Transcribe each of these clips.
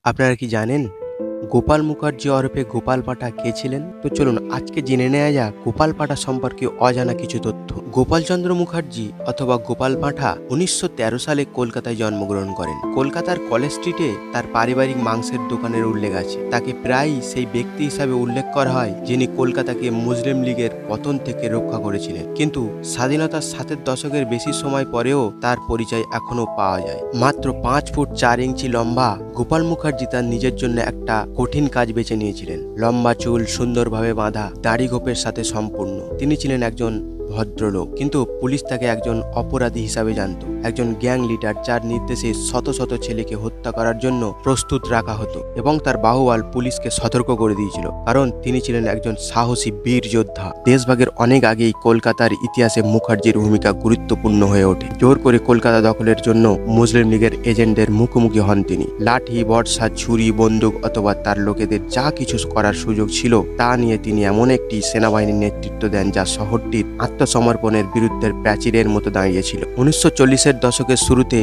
আপনারা কি জানেন গোপাল মুখার্জি ওরফে গোপাল পাঠা কে ছিলেন? তো চলুন আজকে জেনে নেওয়া যাক গোপাল পাঠা সম্পর্কে অজানা কিছু তথ্য। গোপালচন্দ্র মুখার্জি অথবা গোপাল পাঠা 1913 সালে কলকাতায় জন্মগ্রহণ করেন। কলকাতার কলেজ স্ট্রিটে তার পারিবারিক মাংসের দোকানের উল্লেখ আছে। তাকে প্রায়ই সেই ব্যক্তি হিসাবে উল্লেখ করা হয় যিনি কলকাতাকে মুসলিম লীগের পতন থেকে রক্ষা করেছিলেন। কিন্তু স্বাধীনতার 7 দশকের বেশি সময় পরেও তার পরিচয় এখনো পাওয়া যায়। মাত্র 5 ফুট 4 ইঞ্চি লম্বা গোপাল মুখার্জি তার নিজের জন্য একটা কঠিন কাজ বেছে নিয়েছিলেন। লম্বা চুল সুন্দরভাবে বাঁধা, দাড়ি গোপের সাথে সম্পূর্ণ। তিনি ছিলেন একজন ভদ্রলোক, কিন্তু পুলিশ তাকে একজন অপরাধী হিসাবে জানত, একজন গ্যাং লিডার যার নির্দেশে শত শত ছেলেকে হত্যা করার জন্য প্রস্তুত রাখা হতো। এবং তার বাহুবল পুলিশকে সতর্ক করে দিয়েছিল, কারণ তিনি ছিলেন একজন সাহসী বীর যোদ্ধা। দেশভাগের অনেক আগেই কলকাতার ইতিহাসে মুখার্জির ভূমিকা গুরুত্বপূর্ণ হয়ে ওঠে। জোর করে কলকাতা দখলের জন্য মুসলিম লীগের এজেন্টদের মুখোমুখি হন তিনি। লাঠি, বর্ষা, ছুরি, বন্দুক অথবা তার লোকেদের যা কিছু করার সুযোগ ছিল তা নিয়ে তিনি এমন একটি সেনাবাহিনীর নেতৃত্ব দেন যা শহরটির আত্মসমর্পণের বিরুদ্ধে প্রাচীরের মতো দাঁড়িয়েছিল। 1940-এর দশকের শুরুতে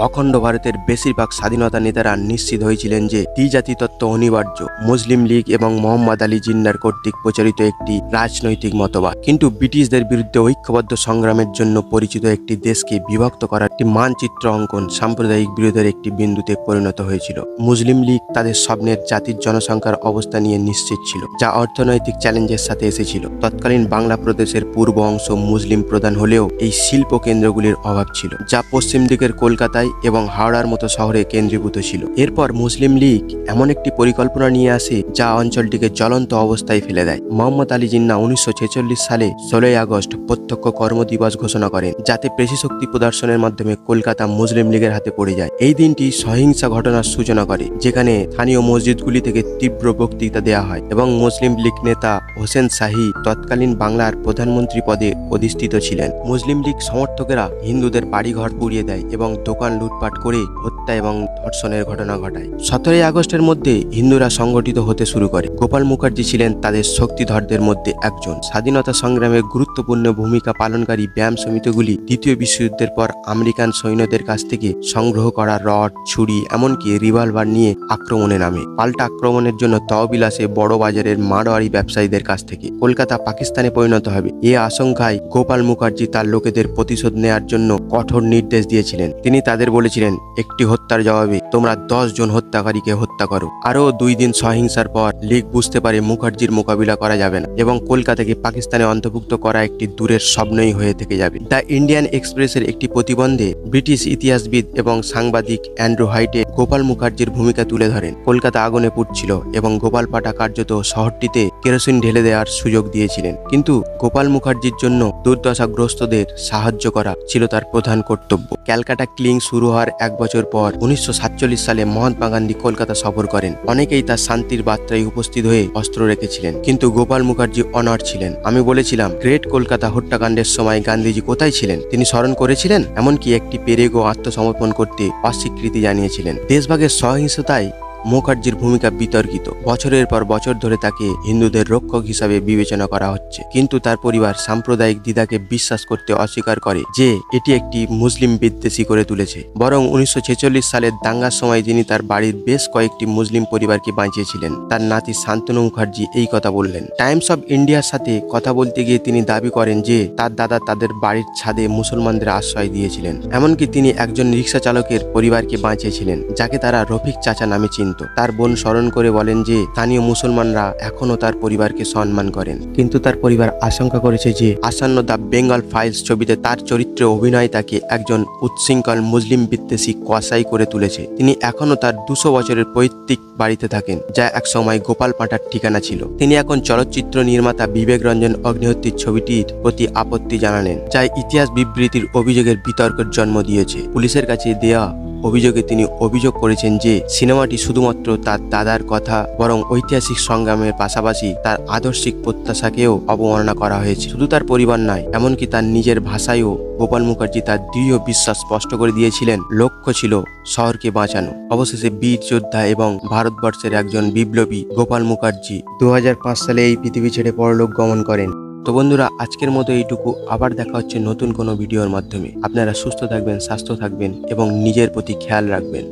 অখণ্ড ভারতের বেশিরভাগ স্বাধীনতা নেতারা নিশ্চিত হয়েছিলেন যে দ্বিজাতি তত্ত্ব অনিবার্য। মুসলিম লীগ এবং মোহাম্মদ আলী জিন্নার কর্তৃক প্রচারিত একটি রাজনৈতিক মতবাদ কিন্তু ব্রিটিশদের বিরুদ্ধে ঐক্যবদ্ধ সংগ্রামের জন্য পরিচিত একটি দেশকে বিভক্ত করার একটি মানচিত্র অঙ্কন সাম্প্রদায়িক বিরোধের একটি বিন্দুতে পরিণত হয়েছিল। মুসলিম লীগ তাদের স্বপ্নের জাতির জনসংখ্যার অবস্থা নিয়ে নিশ্চিত ছিল, যা অর্থনৈতিক চ্যালেঞ্জের সাথে এসেছিল। তৎকালীন বাংলা প্রদেশের পূর্ব অংশ মুসলিম প্রধান হলেও এই শিল্প কেন্দ্রগুলির অভাব ছিল, যা পশ্চিম দিকের কলকাতায় এবং হাওড়ার মতো শহরে কেন্দ্রীভূত ছিল। এরপর মুসলিম লীগ এমন একটি পরিকল্পনা নিয়ে আসে যা অঞ্চলটিকে জ্বলন্ত অবস্থায় ফেলে দেয়। মোহাম্মদ আলী জিন্না 1946 সালে 16 আগস্ট প্রত্যক্ষ কর্মদিবস ঘোষণা করেন, যাতে পেশিশক্তি প্রদর্শনের মাধ্যমে কলকাতা মুসলিম লীগের হাতে পড়ে যায়। এই দিনটি সহিংসা ঘটনার সূচনা করে, যেখানে স্থানীয় মসজিদগুলি থেকে তীব্র বক্তৃতা দেওয়া হয় এবং মুসলিম লীগ নেতা হোসেন শাহী তৎকালীন বাংলার প্রধানমন্ত্রী পদে অধিষ্ঠিত ছিলেন। মুসলিম লীগ সমর্থকেরা হিন্দুদের বাড়িঘর পুড়িয়ে দেয় এবং দোকান লুটপাট করে হত্যা এবং ধর্ষণের ঘটনা ঘটায়। 17 আগস্টের মধ্যে হিন্দুরা সংগঠিত হতে শুরু করে। গোপাল মুখার্জি ছিলেন তাদের শক্তিধরদের মধ্যে একজন। স্বাধীনতা সংগ্রামে গুরুত্বপূর্ণ ভূমিকা পালনকারী ব্যায়াম সমিতিগুলি দ্বিতীয় বিশ্বযুদ্ধের পর আমেরিকান সৈন্যদের কাছ থেকে সংগ্রহ করা রড, ছুরি, এমনকি রিভলভার নিয়ে আক্রমণে নামে। পাল্টা আক্রমণের জন্য তহবিল আসে বড় বাজারের মারোয়ারি ব্যবসায়ীদের কাছ থেকে। কলকাতা পাকিস্তানে পরিণত হবে, এ আশঙ্কায় গোপাল মুখার্জি তার লোকেদের প্রতিশোধ নেয়ার জন্য কঠোর নির্দেশ দিয়েছিলেন। তিনি তাদের বলেছিলেন, একটি হত্যার জবাবে তোমরা 10 জন হত্যাকারীকে হত্যা করো। আরও 2 দিন সহিংসার পর লীগ বুঝতে পারে মুখার্জির মোকাবিলা করা যাবে না এবং কলকাতাকে পাকিস্তানে অন্তর্ভুক্ত করা একটি দূরের স্বপ্নই হয়ে থেকে যাবে। দ্য ইন্ডিয়ান এক্সপ্রেসের একটি প্রতিবন্ধে ব্রিটিশ ইতিহাসবিদ এবং সাংবাদিক অ্যান্ড্রু হাইটে গোপাল মুখার্জির ভূমিকা তুলে ধরেন। কলকাতা আগুনে পুড়ছিল এবং গোপাল পাঠা কার্যত শহরটিতে কেরোসিন ঢেলে দেওয়ার সুযোগ দিয়েছিলেন। কিন্তু গোপাল মুখার্জির জন্য দুর্দশাগ্রস্তদের সাহায্য করা ছিল তার প্রধান কর্তব্য। ক্যালকাটা ক্লিং শুরু হওয়ার 1 বছর পর 1947 সালে মহাত্মা গান্ধী কলকাতা সফর করেন। অনেকেই তার শান্তির বার্তায় উপস্থিত হয়ে অস্ত্র রেখেছিলেন, কিন্তু গোপাল মুখার্জি অনড় ছিলেন। আমি বলেছিলাম, গ্রেট কলকাতা হত্যাকাণ্ডের সময় গান্ধীজি কোথায় ছিলেন? তিনি স্মরণ করেছিলেন, এমনকি একটি পেরেগও আত্মসমর্পণ করতে অস্বীকৃতি জানিয়েছিলেন। দেশভাগের সহিংসতায় মুখার্জির ভূমিকা বিতর্কিত। বছরের পর বছর ধরে তাকে হিন্দুদের রক্ষক হিসাবে বিবেচনা করা হচ্ছে, কিন্তু তার পরিবার সাম্প্রদায়িক দ্বিধাকে বিশ্বাস করতে অস্বীকার করে যে এটি একটি মুসলিম বিদ্বেষী করে তুলেছে। বরং 1946 সালের দাঙ্গার সময় তিনি তার বাড়ির বেশ কয়েকটি মুসলিম পরিবারকে বাঁচিয়েছিলেন। তার নাতি শান্তনু মুখার্জি এই কথা বললেন। টাইমস অফ ইন্ডিয়ার সাথে কথা বলতে গিয়ে তিনি দাবি করেন যে তার দাদা তাদের বাড়ির ছাদে মুসলমানদের আশ্রয় দিয়েছিলেন। এমনকি তিনি একজন রিক্সা চালকের পরিবারকে বাঁচিয়েছিলেন, যাকে তারা রফিক চাচা নামে চিনত। তার বোন স্মরণ করে বলেন যে স্থানীয় মুসলমানরা এখনো তার পরিবারকে সম্মান করেন, কিন্তু তার পরিবার আশঙ্কা করেছে যে আসন্ন দ্য বেঙ্গল ফাইলস ছবিতে তার চরিত্রে অভিনয় তাকে একজন উচ্ছৃঙ্খল মুসলিম বিদ্বেষী কসাই করে তুলেছে। তিনি এখনো তার 200 বছরের পৈতৃক বাড়িতে থাকেন, যা একসময় গোপাল পাঠার ঠিকানা ছিল। তিনি এখন চলচ্চিত্র নির্মাতা বিবেক রঞ্জন অগ্নিহোত্রীর ছবিটির প্রতি আপত্তি জানালেন, যা ইতিহাস বিবৃতির অভিযোগের বিতর্কের জন্ম দিয়েছে। পুলিশের কাছে দেয়া অভিযোগে তিনি অভিযোগ করেছেন যে সিনেমাটি শুধুমাত্র তার দাদার কথা বরং ঐতিহাসিক সংগ্রামের পাশাপাশি তার আদর্শিক প্রত্যাশাকেও অবমাননা করা হয়েছে। শুধু তার পরিবার নয়, এমনকি তার নিজের ভাষায়ও গোপাল মুখার্জি তার দৃঢ় বিশ্বাস স্পষ্ট করে দিয়েছিলেন, লক্ষ্য ছিল শহরকে বাঁচানো। অবশেষে বীর যোদ্ধা এবং ভারতবর্ষের একজন বিপ্লবী গোপাল মুখার্জি 2005 সালে এই পৃথিবী ছেড়ে পরলোক গমন করেন। তো বন্ধুরা, আজকের মতো এইটুকু। আবার দেখা হচ্ছে নতুন কোনো ভিডিওর মাধ্যমে। আপনারা সুস্থ থাকবেন, স্বাস্থ্য থাকবেন এবং নিজের প্রতি খেয়াল রাখবেন।